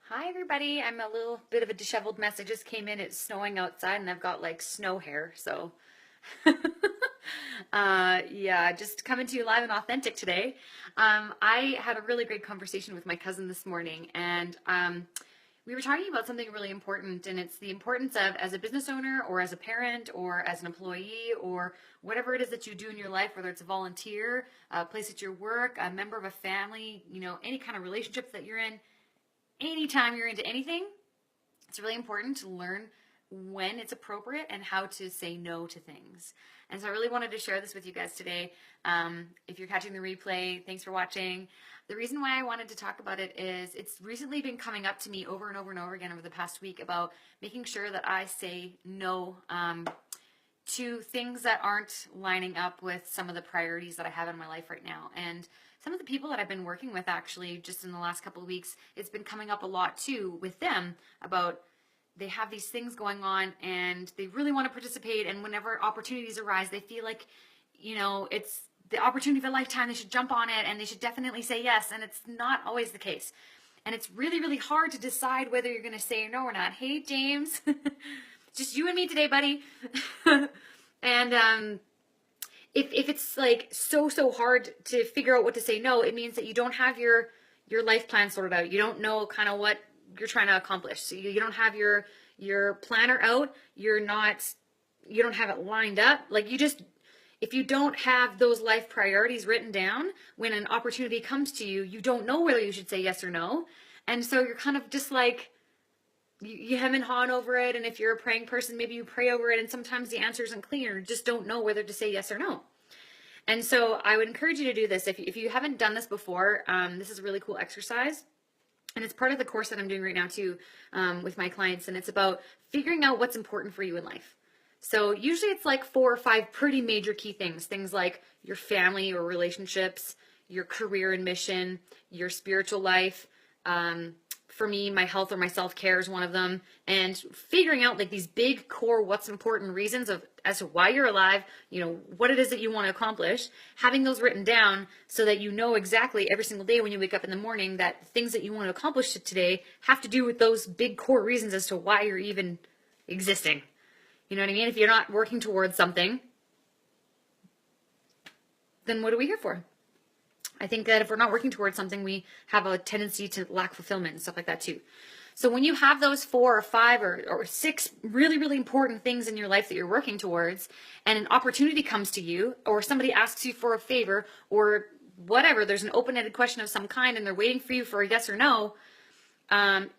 Hi everybody, I'm a little bit of a disheveled mess. I just came in, it's snowing outside and I've got like snow hair, so yeah, just coming to you live and authentic today. I had a really great conversation with my cousin this morning and we were talking about something really important, and it's the importance of, as a business owner or as a parent or as an employee or whatever it is that you do in your life, whether it's a volunteer, a place at your work, a member of a family, any kind of relationships that you're in. Anytime you're into anything, it's really important to learn when it's appropriate and how to say no to things. And so I really wanted to share this with you guys today. If you're catching the replay, thanks for watching. The reason why I wanted to talk about it is it's recently been coming up to me over and over and over again over the past week about making sure that I say no to things that aren't lining up with some of the priorities that I have in my life right now. And some of the people that I've been working with, actually, just in the last couple of weeks, it's been coming up a lot too with them about they have these things going on and they really want to participate, and whenever opportunities arise, they feel like, it's the opportunity of a lifetime, they should jump on it and they should definitely say yes, and it's not always the case. And it's really, really hard to decide whether you're going to say no or not. Hey, James. Just you and me today, buddy. And if it's like so hard to figure out what to say no, it means that you don't have your life plan sorted out. You don't know kind of what you're trying to accomplish. So you don't have your planner out. You don't have it lined up. Like, if you don't have those life priorities written down, when an opportunity comes to you, you don't know whether you should say yes or no. And so you're kind of just like, you hem and haw over it, and if you're a praying person, maybe you pray over it, and sometimes the answer isn't clear. You just don't know whether to say yes or no. And so I would encourage you to do this. If you haven't done this before, this is a really cool exercise. And it's part of the course that I'm doing right now too, with my clients, and it's about figuring out what's important for you in life. So usually it's like 4 or 5 pretty major key things like your family or relationships, your career and mission, your spiritual life. For me, my health or my self-care is one of them, and figuring out like these big core what's important reasons as to why you're alive, what it is that you want to accomplish, having those written down so that you know exactly every single day when you wake up in the morning that things that you want to accomplish today have to do with those big core reasons as to why you're even existing. You know what I mean? If you're not working towards something, then what are we here for? I think that if we're not working towards something, we have a tendency to lack fulfillment and stuff like that too. So when you have those 4 or 5 or 6 really, really important things in your life that you're working towards, and an opportunity comes to you, or somebody asks you for a favor, or whatever, there's an open-ended question of some kind and they're waiting for you for a yes or no,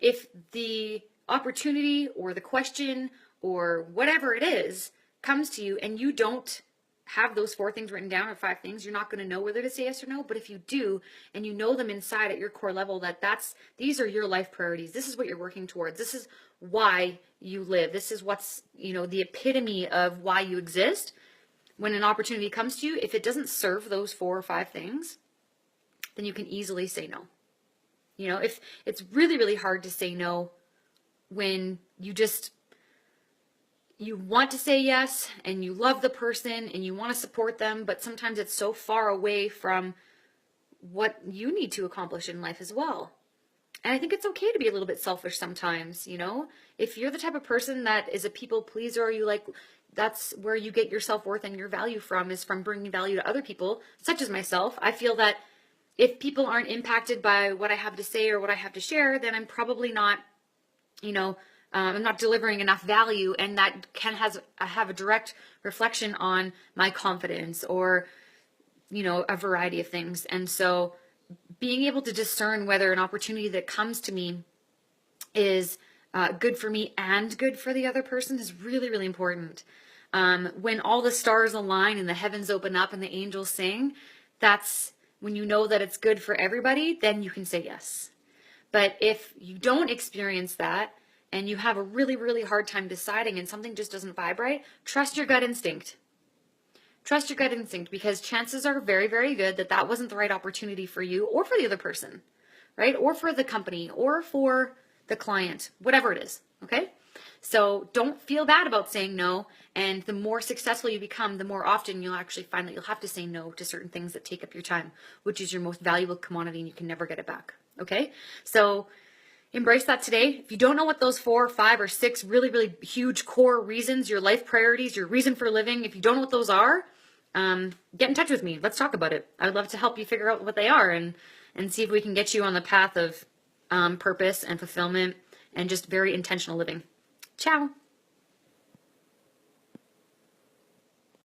if the opportunity or the question or whatever it is comes to you and you don't have those 4 things written down or 5 things, you're not going to know whether to say yes or no. But if you do, and you know them inside at your core level, these are your life priorities. This is what you're working towards. This is why you live. This is what's, the epitome of why you exist. When an opportunity comes to you, if it doesn't serve those 4 or 5 things, then you can easily say no. If it's really, really hard to say no when you want to say yes and you love the person and you want to support them, but sometimes it's so far away from what you need to accomplish in life as well. And I think it's okay to be a little bit selfish sometimes, If you're the type of person that is a people pleaser, or that's where you get your self-worth and your value from, is from bringing value to other people, such as myself. I feel that if people aren't impacted by what I have to say or what I have to share, then I'm probably not, I'm not delivering enough value, and that can have a direct reflection on my confidence or, a variety of things. And so being able to discern whether an opportunity that comes to me is good for me and good for the other person is really, really important. When all the stars align and the heavens open up and the angels sing, that's when you know that it's good for everybody, then you can say yes. But if you don't experience that, and you have a really, really hard time deciding and something just doesn't vibe right, trust your gut instinct. Trust your gut instinct, because chances are very, very good that wasn't the right opportunity for you or for the other person, right? Or for the company or for the client, whatever it is, okay? So don't feel bad about saying no, and the more successful you become, the more often you'll actually find that you'll have to say no to certain things that take up your time, which is your most valuable commodity and you can never get it back, okay? So Embrace that today. If you don't know what those 4, 5, or 6 really, really huge core reasons, your life priorities, your reason for living, if you don't know what those are, get in touch with me. Let's talk about it. I'd love to help you figure out what they are and see if we can get you on the path of purpose and fulfillment and just very intentional living. Ciao.